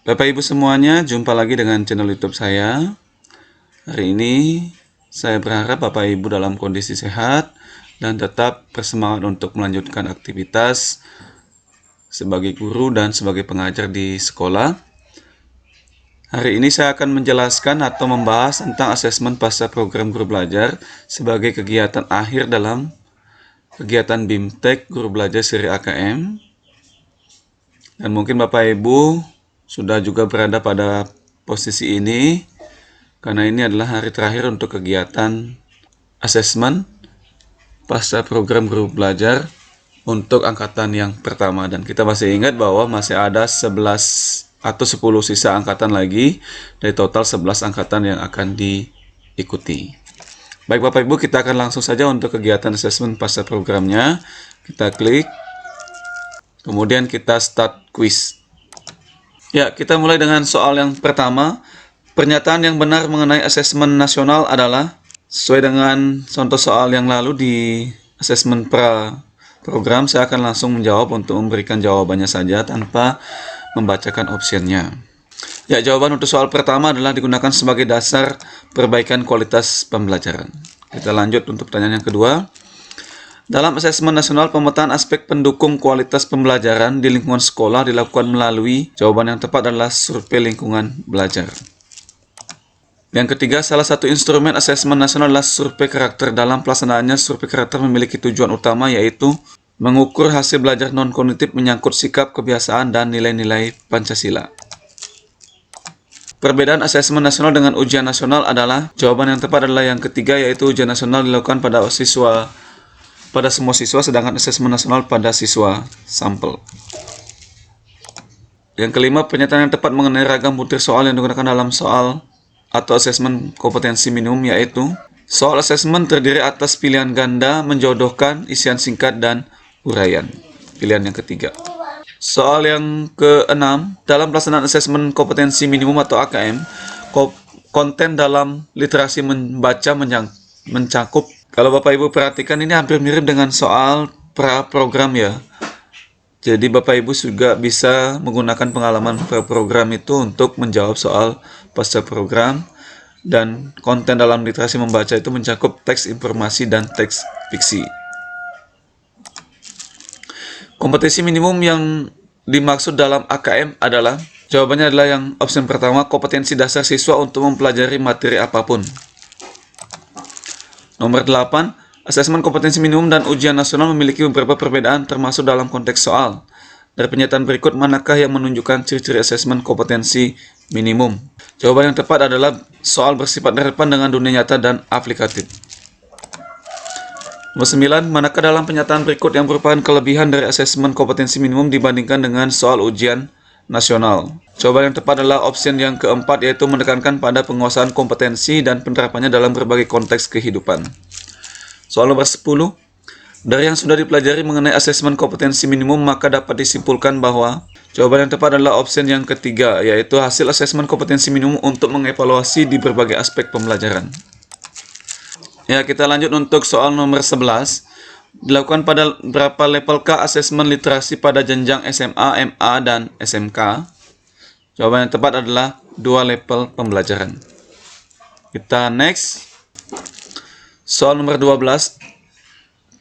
Bapak Ibu semuanya, jumpa lagi dengan channel YouTube saya. Hari ini saya berharap Bapak Ibu dalam kondisi sehat dan tetap bersemangat untuk melanjutkan aktivitas sebagai guru dan sebagai pengajar di sekolah. Hari ini saya akan menjelaskan atau membahas tentang asesmen pasca program guru belajar sebagai kegiatan akhir dalam kegiatan BIMTEK Guru Belajar Seri AKM. Dan mungkin Bapak Ibu sudah juga berada pada posisi ini karena ini adalah hari terakhir untuk kegiatan asesmen pasca program guru belajar untuk angkatan yang pertama, dan kita masih ingat bahwa masih ada 11 atau 10 sisa angkatan lagi dari total 11 angkatan yang akan diikuti. Baik Bapak Ibu, kita akan langsung saja untuk kegiatan asesmen pasca programnya. Kita klik, kemudian kita start quiz. Ya, kita mulai dengan soal yang pertama. Pernyataan yang benar mengenai asesmen nasional adalah sesuai dengan contoh soal yang lalu di asesmen program. Saya akan langsung menjawab untuk memberikan jawabannya saja tanpa membacakan opsinya. Ya, jawaban untuk soal pertama adalah digunakan sebagai dasar perbaikan kualitas pembelajaran. Kita lanjut untuk pertanyaan yang kedua. Dalam asesmen nasional, pemetaan aspek pendukung kualitas pembelajaran di lingkungan sekolah dilakukan melalui, jawaban yang tepat adalah survei lingkungan belajar. Yang ketiga, salah satu instrumen asesmen nasional adalah survei karakter. Dalam pelaksanaannya, survei karakter memiliki tujuan utama yaitu mengukur hasil belajar non-kognitif menyangkut sikap, kebiasaan, dan nilai-nilai Pancasila. Perbedaan asesmen nasional dengan ujian nasional adalah, jawaban yang tepat adalah yang ketiga, yaitu ujian nasional dilakukan pada semua siswa, sedangkan asesmen nasional pada siswa sampel. Yang kelima, pernyataan yang tepat mengenai ragam butir soal yang digunakan dalam soal atau asesmen kompetensi minimum, yaitu soal asesmen terdiri atas pilihan ganda, menjodohkan, isian singkat, dan uraian. Pilihan yang ketiga. Soal yang keenam, dalam pelaksanaan asesmen kompetensi minimum atau AKM, konten dalam literasi membaca mencakup. Kalau Bapak Ibu perhatikan, ini hampir mirip dengan soal pra-program ya. Jadi Bapak Ibu juga bisa menggunakan pengalaman pra-program itu untuk menjawab soal pasca program. Dan konten dalam literasi membaca itu mencakup teks informasi dan teks fiksi. Kompetensi minimum yang dimaksud dalam AKM adalah, jawabannya adalah yang opsi pertama, kompetensi dasar siswa untuk mempelajari materi apapun. Nomor 8, asesmen kompetensi minimum dan ujian nasional memiliki beberapa perbedaan termasuk dalam konteks soal. Dari pernyataan berikut, manakah yang menunjukkan ciri-ciri asesmen kompetensi minimum? Jawaban yang tepat adalah soal bersifat relevan dengan dunia nyata dan aplikatif. Nomor 9, manakah dalam pernyataan berikut yang merupakan kelebihan dari asesmen kompetensi minimum dibandingkan dengan soal ujian nasional? Jawaban yang tepat adalah opsi yang keempat, yaitu menekankan pada penguasaan kompetensi dan penerapannya dalam berbagai konteks kehidupan. Soal nomor 10, dari yang sudah dipelajari mengenai asesmen kompetensi minimum, maka dapat disimpulkan bahwa jawaban yang tepat adalah opsi yang ketiga, yaitu hasil asesmen kompetensi minimum untuk mengevaluasi di berbagai aspek pembelajaran. Ya, kita lanjut untuk soal nomor 11. Dilakukan pada berapa levelkah asesmen literasi pada jenjang SMA, MA, dan SMK? Jawaban yang tepat adalah 2 level pembelajaran. Kita next. Soal nomor 12.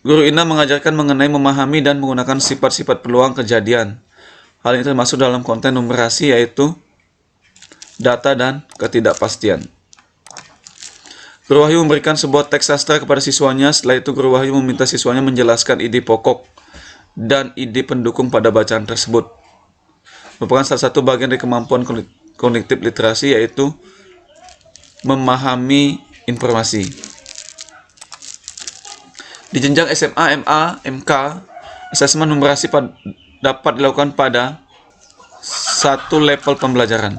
Guru Ina mengajarkan mengenai memahami dan menggunakan sifat-sifat peluang kejadian. Hal ini termasuk dalam konten numerasi, yaitu data dan ketidakpastian. Guru Wahyu memberikan sebuah teks sastra kepada siswanya. Setelah itu Guru Wahyu meminta siswanya menjelaskan ide pokok dan ide pendukung pada bacaan tersebut. Merupakan salah satu bagian dari kemampuan kognitif literasi, yaitu memahami informasi. Di jenjang SMA, MA, MK, asesmen numerasi dapat dilakukan pada 1 level pembelajaran.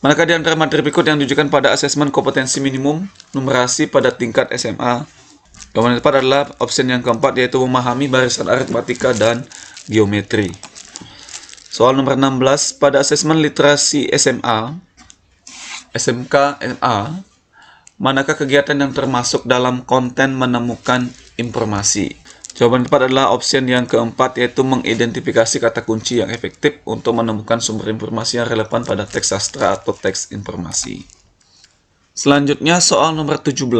Manakah di antara materi berikut yang ditujukan pada asesmen kompetensi minimum numerasi pada tingkat SMA? Jawaban yang tepat adalah opsi yang keempat, yaitu memahami barisan aritmatika dan geometri. Soal nomor 16, pada asesmen literasi SMA, SMK, MA, manakah kegiatan yang termasuk dalam konten menemukan informasi? Jawaban tepat adalah opsi yang keempat, yaitu mengidentifikasi kata kunci yang efektif untuk menemukan sumber informasi yang relevan pada teks sastra atau teks informasi. Selanjutnya soal nomor 17.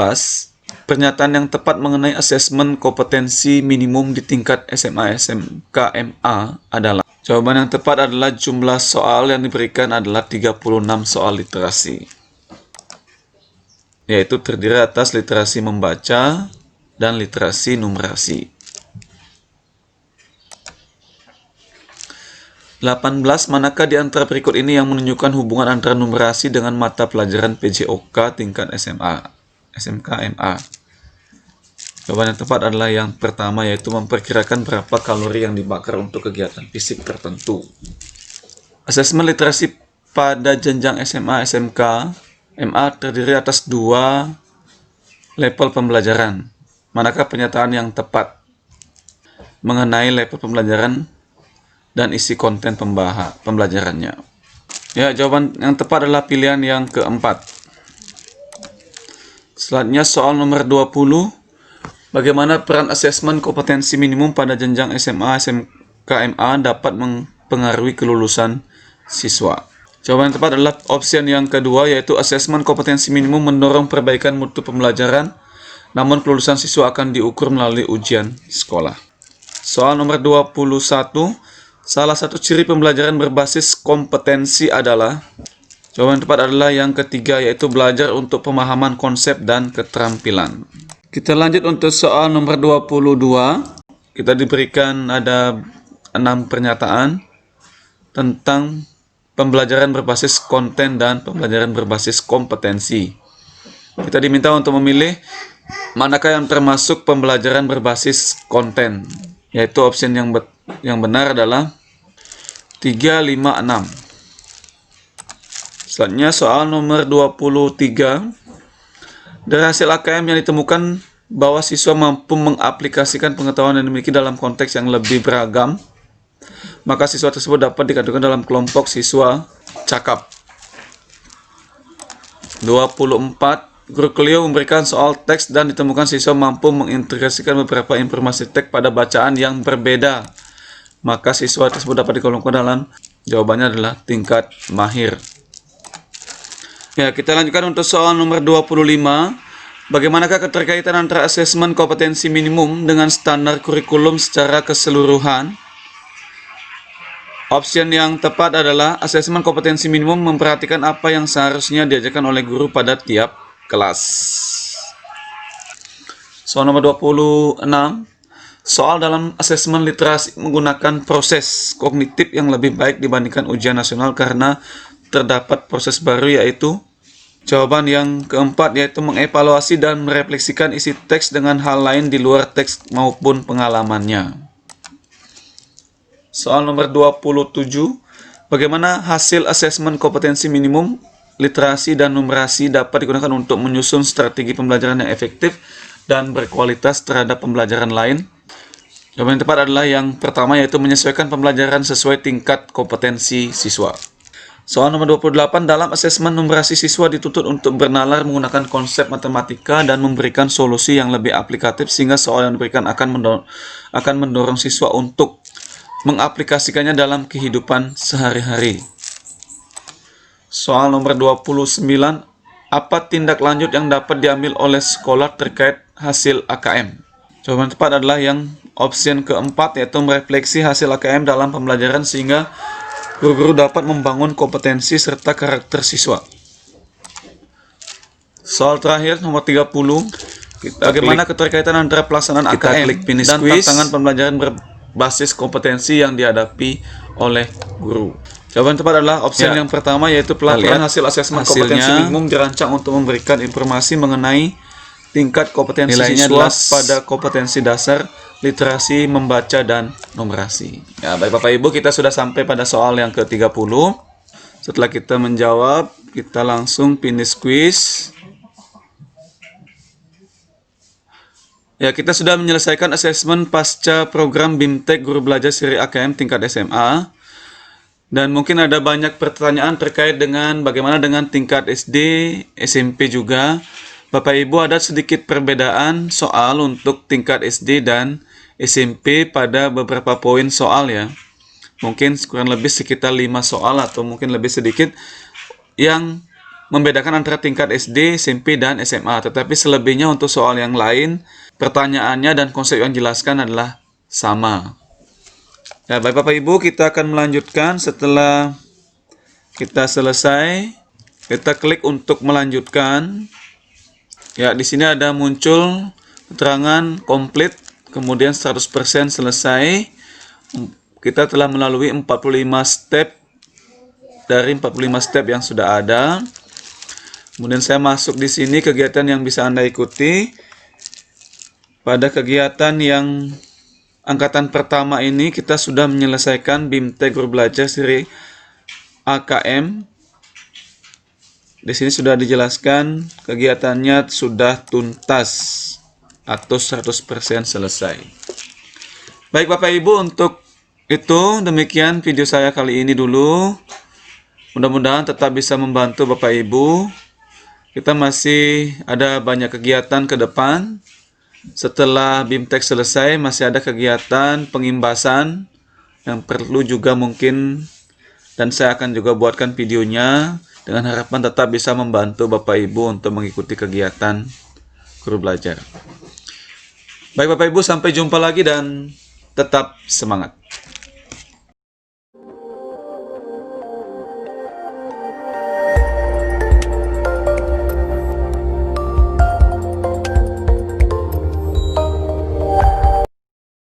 Pernyataan yang tepat mengenai asesmen kompetensi minimum di tingkat SMA, SMK, MA adalah. Jawaban yang tepat adalah jumlah soal yang diberikan adalah 36 soal literasi, yaitu terdiri atas literasi membaca dan literasi numerasi. 18. Manakah di antara berikut ini yang menunjukkan hubungan antara numerasi dengan mata pelajaran PJOK tingkat SMA, SMK, MA? Jawaban yang tepat adalah yang pertama, yaitu memperkirakan berapa kalori yang dibakar untuk kegiatan fisik tertentu. Asesmen literasi pada jenjang SMA, SMK, MA terdiri atas 2 level pembelajaran. Manakah pernyataan yang tepat mengenai level pembelajaran dan isi konten pembelajarannya? Ya, jawaban yang tepat adalah pilihan yang keempat. Selanjutnya soal nomor 20. Bagaimana peran asesmen kompetensi minimum pada jenjang SMA, SMK, MA dapat mempengaruhi kelulusan siswa? Jawaban yang tepat adalah opsi yang kedua, yaitu asesmen kompetensi minimum mendorong perbaikan mutu pembelajaran, namun kelulusan siswa akan diukur melalui ujian sekolah. Soal nomor 21. Salah satu ciri pembelajaran berbasis kompetensi adalah. Jawaban yang tepat adalah yang ketiga, yaitu belajar untuk pemahaman konsep dan keterampilan. Kita lanjut untuk soal nomor 22. Kita diberikan ada 6 pernyataan tentang pembelajaran berbasis konten dan pembelajaran berbasis kompetensi. Kita diminta untuk memilih manakah yang termasuk pembelajaran berbasis konten, yaitu opsi yang benar adalah 3, 5, 6. Selanjutnya soal nomor 23. Dari hasil AKM yang ditemukan bahwa siswa mampu mengaplikasikan pengetahuan yang dimiliki dalam konteks yang lebih beragam, maka siswa tersebut dapat dikategorikan dalam kelompok siswa cakap. 24. Guru Clio memberikan soal teks dan ditemukan siswa mampu mengintegrasikan beberapa informasi teks pada bacaan yang berbeda, maka siswa tersebut dapat dikelompokkan dalam. Jawabannya adalah tingkat mahir. Ya, kita lanjutkan untuk soal nomor 25. Bagaimanakah keterkaitan antara asesmen kompetensi minimum dengan standar kurikulum secara keseluruhan? Opsi yang tepat adalah asesmen kompetensi minimum memperhatikan apa yang seharusnya diajarkan oleh guru pada tiap kelas. Soal nomor 26. Soal dalam asesmen literasi menggunakan proses kognitif yang lebih baik dibandingkan ujian nasional karena terdapat proses baru, yaitu. Jawaban yang keempat, yaitu mengevaluasi dan merefleksikan isi teks dengan hal lain di luar teks maupun pengalamannya. Soal nomor 27. Bagaimana hasil asesmen kompetensi minimum literasi dan numerasi dapat digunakan untuk menyusun strategi pembelajaran yang efektif dan berkualitas terhadap pembelajaran lain? Jawaban yang tepat adalah yang pertama, yaitu menyesuaikan pembelajaran sesuai tingkat kompetensi siswa. Soal nomor 28. Dalam asesmen numerasi, siswa dituntut untuk bernalar menggunakan konsep matematika dan memberikan solusi yang lebih aplikatif, sehingga soal yang diberikan akan mendorong siswa untuk mengaplikasikannya dalam kehidupan sehari-hari. Soal nomor 29. Apa tindak lanjut yang dapat diambil oleh sekolah terkait hasil AKM? Jawaban yang tepat adalah yang opsi keempat, yaitu merefleksi hasil AKM dalam pembelajaran sehingga guru-guru dapat membangun kompetensi serta karakter siswa. Soal terakhir nomor 30. Bagaimana keterkaitan antara pelaksanaan AKM dan tantangan pembelajaran berbasis kompetensi yang dihadapi oleh guru? Jawaban tepat adalah opsi yang pertama, yaitu pelaporan hasil asesmen kompetensi minimum dirancang untuk memberikan informasi mengenai tingkat kompetensi siswa pada kompetensi dasar, literasi, membaca, dan numerasi. Ya, baik Bapak Ibu, kita sudah sampai pada soal yang ke-30. Setelah kita menjawab, kita langsung finish quiz. Ya, kita sudah menyelesaikan asesmen pasca program BIMTEK Guru Belajar Seri AKM tingkat SMA. Dan mungkin ada banyak pertanyaan terkait dengan bagaimana dengan tingkat SD, SMP juga. Bapak Ibu, ada sedikit perbedaan soal untuk tingkat SD dan SMP pada beberapa poin soal ya. Mungkin kurang lebih sekitar 5 soal atau mungkin lebih sedikit yang membedakan antara tingkat SD, SMP, dan SMA. Tetapi selebihnya untuk soal yang lain, pertanyaannya dan konsep yang dijelaskan adalah sama. Ya, baik Bapak Ibu, kita akan melanjutkan setelah kita selesai. Kita klik untuk melanjutkan. Ya, di sini ada muncul keterangan komplit, kemudian 100% selesai. Kita telah melalui 45 step dari 45 step yang sudah ada. Kemudian saya masuk di sini kegiatan yang bisa Anda ikuti. Pada kegiatan yang angkatan pertama ini kita sudah menyelesaikan BIMTEK Guru Belajar seri AKM. Di sini sudah dijelaskan kegiatannya sudah tuntas atau 100% selesai. Baik Bapak Ibu, untuk itu demikian video saya kali ini dulu. Mudah-mudahan tetap bisa membantu Bapak Ibu. Kita masih ada banyak kegiatan ke depan. Setelah BIMTEK selesai, masih ada kegiatan pengimbasan yang perlu juga mungkin, dan saya akan juga buatkan videonya dengan harapan tetap bisa membantu Bapak Ibu untuk mengikuti kegiatan Guru Belajar. Baik Bapak Ibu, sampai jumpa lagi dan tetap semangat.